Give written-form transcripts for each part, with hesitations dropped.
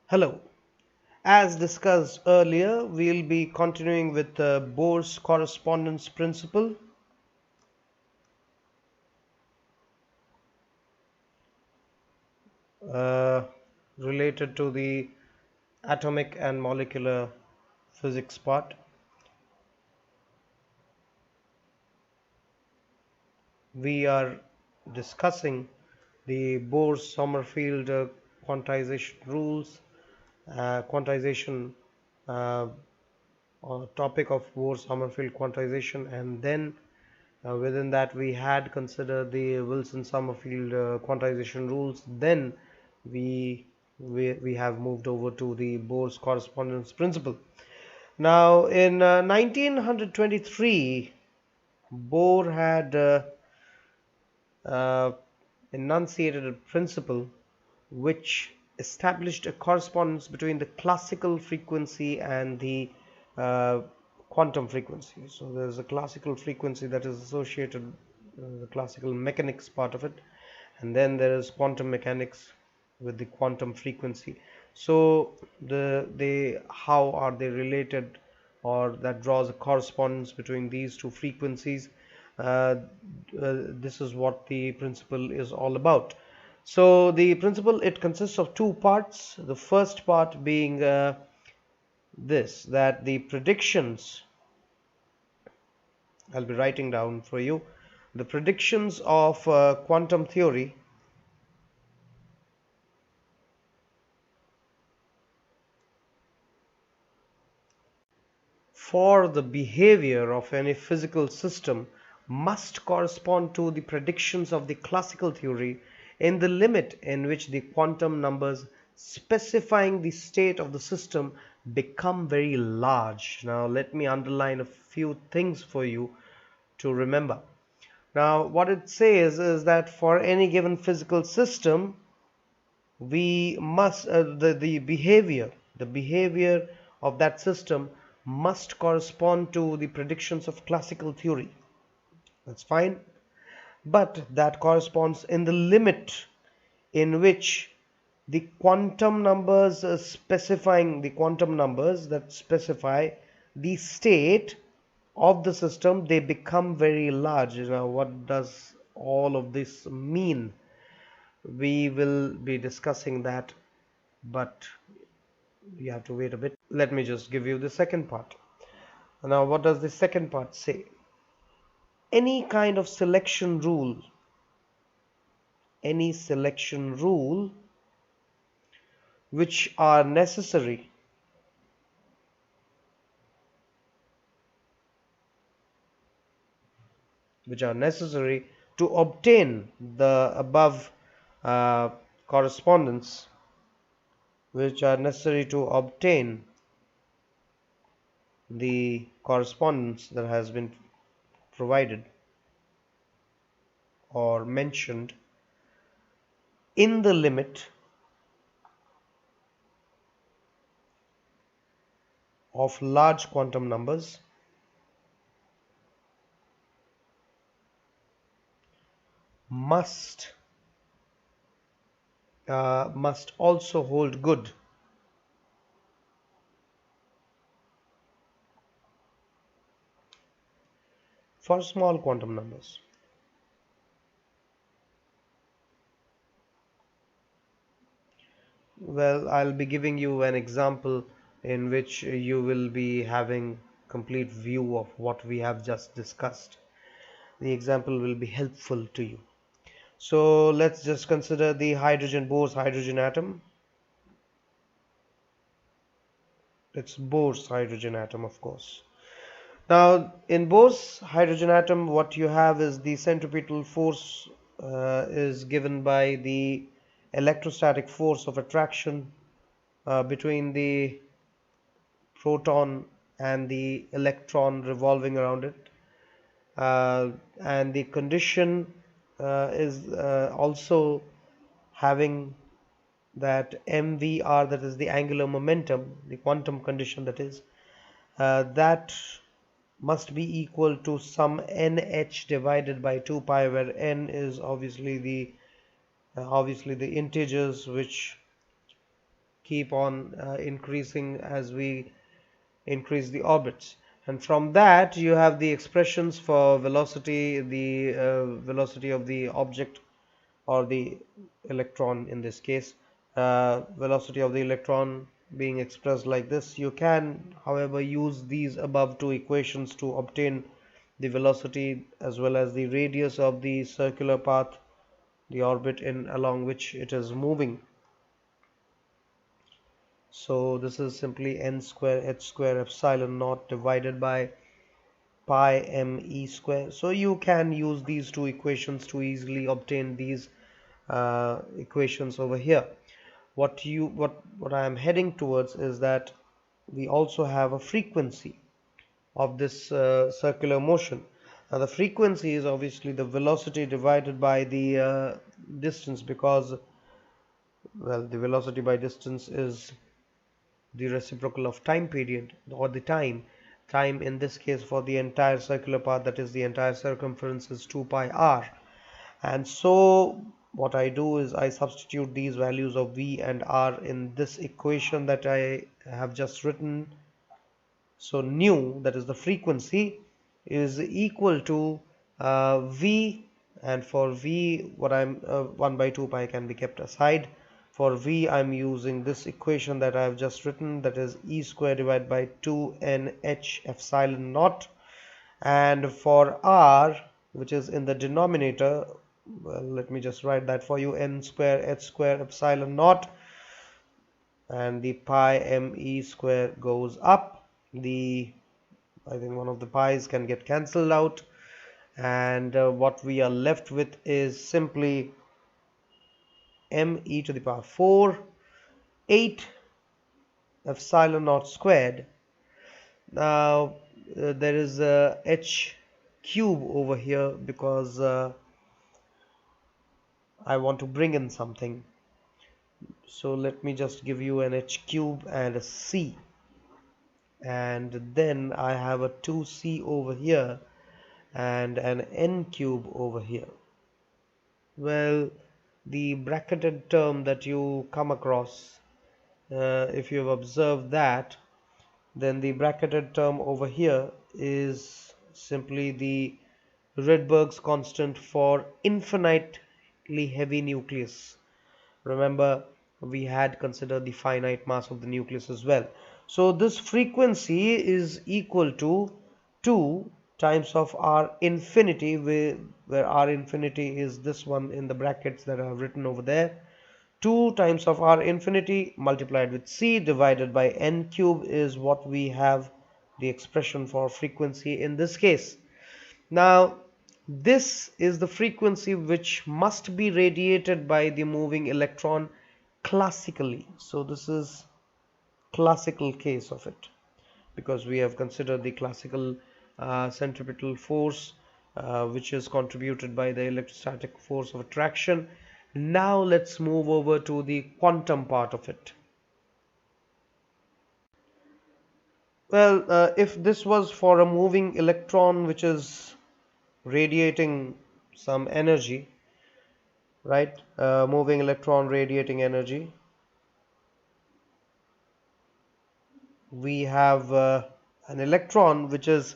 Hello. As discussed earlier, we'll be continuing with Bohr's correspondence principle, uh, related to the atomic and molecular physics part. We are discussing the Bohr-Sommerfeld quantization rules, quantization uh, topic of Bohr-Sommerfeld quantization, and then within that, we had considered the Wilson-Sommerfeld quantization rules. Then we have moved over to the Bohr's correspondence principle. Now, in 1923, Bohr had uh, enunciated a principle which established a correspondence between the classical frequency and the uh, quantum frequency. So there's a classical frequency that is associated, the classical mechanics part of it, and then there is quantum mechanics with the quantum frequency. So they how are they related, or that draws a correspondence between these two frequencies. uh, this is what the principle is all about. So the principle, it consists of two parts. The first part being this, that the predictions, I'll be writing down for you, the predictions of quantum theory for the behavior of any physical system must correspond to the predictions of the classical theory in the limit in which the quantum numbers specifying the state of the system become very large. Now, let me underline a few things for you to remember. Now, what it says is that for any given physical system, we must the behavior of that system must correspond to the predictions of classical theory. That's fine, but that corresponds in the limit in which the quantum numbers specifying the quantum numbers that specify the state of the system, they become very large. Now, what does all of this mean? We will be discussing that, but you have to wait a bit. Let me just give you the second part. Now, what does the second part say? Any kind of selection rule, any selection rule which are necessary, to obtain the above uh, correspondence, which are necessary to obtain the correspondence that has been provided or mentioned in the limit of large quantum numbers, must must also hold good for small quantum numbers. Well, I'll be giving you an example in which you will be having complete view of what we have just discussed. The example will be helpful to you. So let's just consider the Bohr's hydrogen atom. It's Bohr's hydrogen atom, of course. Now, in Bohr's hydrogen atom, what you have is the centripetal force is given by the electrostatic force of attraction between the proton and the electron revolving around it. And the condition is also having that mvr, that is the angular momentum, the quantum condition, that is that must be equal to some nh divided by 2 pi, where n is obviously the integers which keep on increasing as we increase the orbits. And from that you have the expressions for velocity, the velocity of the object or the electron in this case, velocity of the electron being expressed like this. You can, however, use these above two equations to obtain the velocity as well as the radius of the circular path, the orbit in along which it is moving. So this is simply n square h square epsilon naught divided by pi m e square. So you can use these two equations to easily obtain these equations over here. What I am heading towards is that we also have a frequency of this circular motion. Now the frequency is obviously the velocity divided by the distance, because, well, the velocity by distance is the reciprocal of time period, or the time in this case for the entire circular path, that is the entire circumference, is 2 pi r. And so what I do is I substitute these values of v and r in this equation that I have just written. So nu, that is the frequency, is equal to v, and for v, what I'm 1 by 2 pi can be kept aside. For v, I'm using this equation that I've just written, that is e square divided by 2 nh epsilon naught. And for r, which is in the denominator, well, let me just write that for you, n square h square epsilon naught, and the pi m e square goes up. I think one of the pi's can get cancelled out, and what we are left with is simply m e to the power 4 8 epsilon naught squared. Now there is a h cube over here because I want to bring in something. So let me just give you an h cube and a c, and then I have a 2c over here and an n cube over here. Well, the bracketed term that you come across, if you have observed that, then the bracketed term over here is simply the Rydberg's constant for infinitely heavy nucleus. Remember, we had considered the finite mass of the nucleus as well. So this frequency is equal to 2 times of r infinity, where r infinity is this one in the brackets that I have written over there. 2 times of r infinity multiplied with c divided by n cube is what we have the expression for frequency in this case. Now this is the frequency which must be radiated by the moving electron classically. So this is classical case of it, because we have considered the classical centripetal force, which is contributed by the electrostatic force of attraction. Now let's move over to the quantum part of it. Well, if this was for a moving electron which is radiating some energy, right? Moving electron radiating energy, we have an electron which is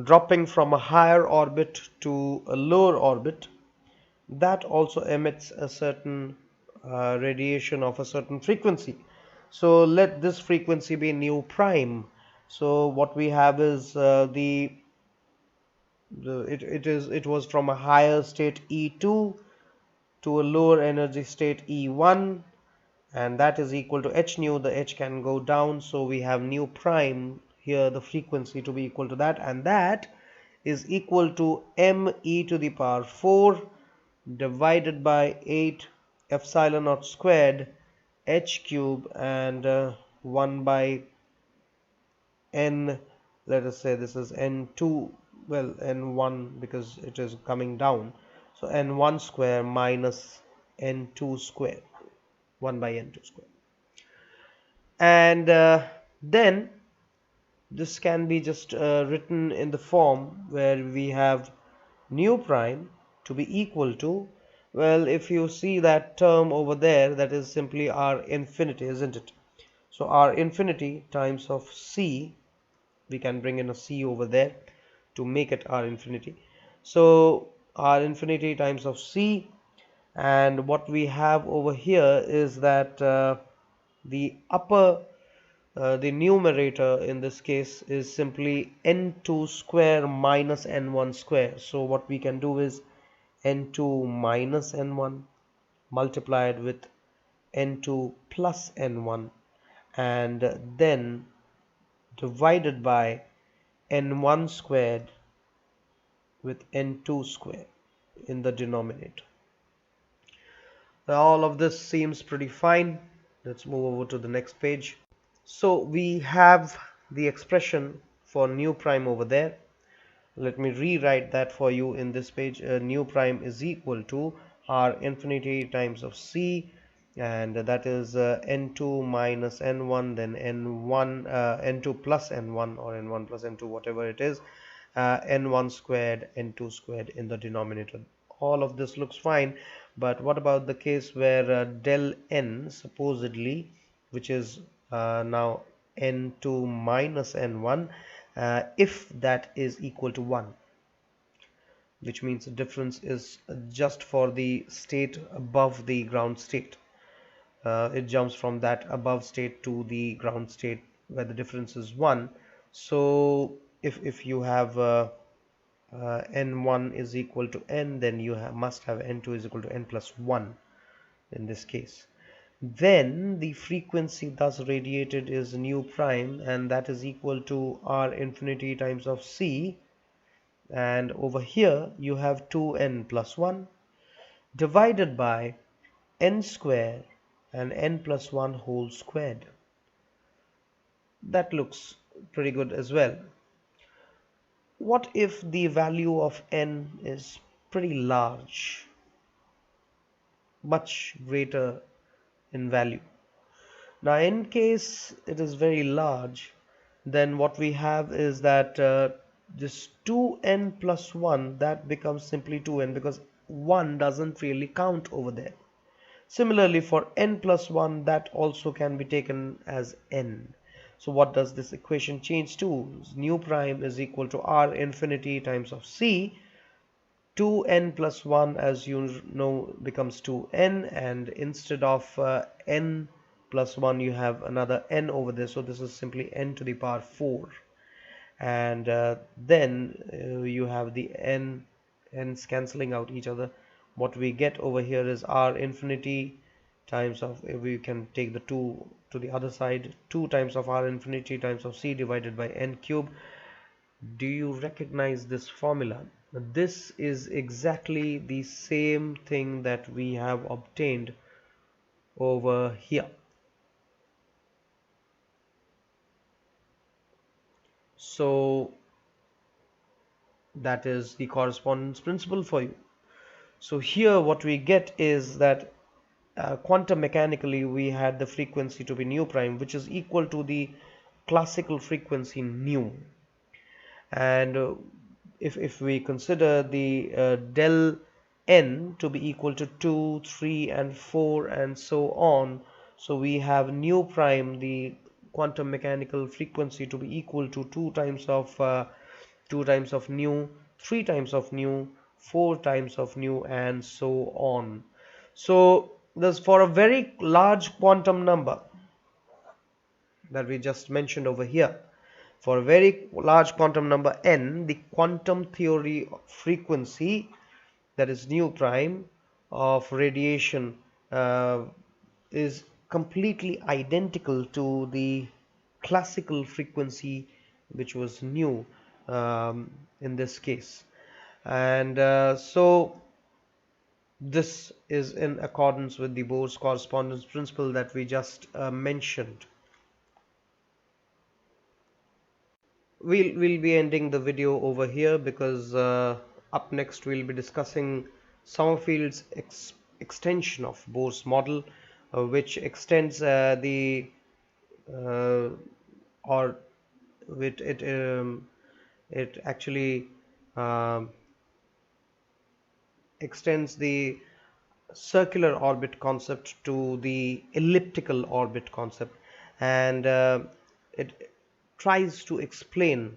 dropping from a higher orbit to a lower orbit, that also emits a certain radiation of a certain frequency. So let this frequency be nu prime. So what we have is it was from a higher state E2 to a lower energy state E1, and that is equal to h nu. The h can go down, so we have nu prime here, the frequency to be equal to that, and that is equal to m e to the power 4 divided by 8 epsilon naught squared h cube, and 1 by n, let us say this is n2, well, n1 because it is coming down, so n1 square minus n2 square, 1 by n2 square. And then this can be just written in the form where we have nu prime to be equal to Well, if you see that term over there, that is simply R infinity, isn't it? So R infinity times of C, we can bring in a C over there to make it R infinity. So R infinity times of C, and what we have over here is that the upper the numerator in this case is simply n2 square minus n1 square. So what we can do is n2 minus n1 multiplied with n2 plus n1, and then divided by n1 squared with n2 squared in the denominator. Now, all of this seems pretty fine. Let's move over to the next page. So we have the expression for nu prime over there. Let me rewrite that for you in this page. Nu prime is equal to R infinity times of C, and that is n2 minus n1, then n1 n2 plus n1, or n1 plus n2, whatever it is, n1 squared, n2 squared in the denominator. All of this looks fine, but what about the case where del n supposedly, which is now n2 minus n1, if that is equal to 1, which means the difference is just for the state above the ground state. It jumps from that above state to the ground state where the difference is 1. So if you have n1 is equal to n, then you must have n2 is equal to n plus 1 in this case. Then the frequency thus radiated is nu prime, and that is equal to R infinity times of C, and over here you have 2n plus 1 divided by n square and n plus 1 whole squared. That looks pretty good as well. What if the value of n is pretty large, much greater in value? Now, in case it is very large, then what we have is that this 2n plus 1, that becomes simply 2n, because 1 doesn't really count over there. Similarly, for n plus 1, that also can be taken as n. So what does this equation change to? Nu prime is equal to R infinity times of C. 2n plus 1, as you know, becomes 2n, and instead of n plus 1 you have another n over there, so this is simply n to the power 4, and then you have the n's cancelling out each other. What we get over here is R infinity times of, we can take the 2 to the other side, 2 times of R infinity times of C divided by n cube. Do you recognize this formula? This is exactly the same thing that we have obtained over here. So that is the correspondence principle for you. So here what we get is that quantum mechanically we had the frequency to be nu prime, which is equal to the classical frequency nu, and if we consider the del n to be equal to 2, 3 and 4 and so on, so we have nu prime, the quantum mechanical frequency, to be equal to 2 times of nu, 3 times of nu, 4 times of nu, and so on. So this, for a very large quantum number that we just mentioned over here, for a very large quantum number n, the quantum theory frequency, that is nu prime, of radiation is completely identical to the classical frequency, which was nu in this case. And so this is in accordance with the Bohr's correspondence principle that we just mentioned. We'll be ending the video over here, because up next we'll be discussing Sommerfield's extension of Bohr's model, which extends or it actually extends the circular orbit concept to the elliptical orbit concept, and it tries to explain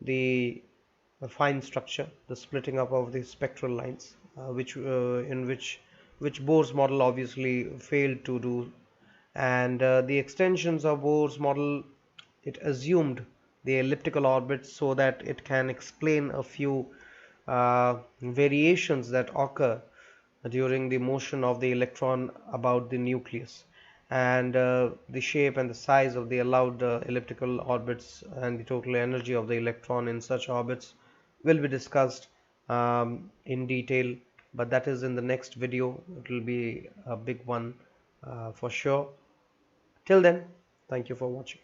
the fine structure, the splitting up of the spectral lines, which in which Bohr's model obviously failed to do, and the extensions of Bohr's model, it assumed the elliptical orbit so that it can explain a few variations that occur during the motion of the electron about the nucleus, and the shape and the size of the allowed elliptical orbits and the total energy of the electron in such orbits will be discussed in detail, but that is in the next video. It will be a big one for sure. Till then, thank you for watching.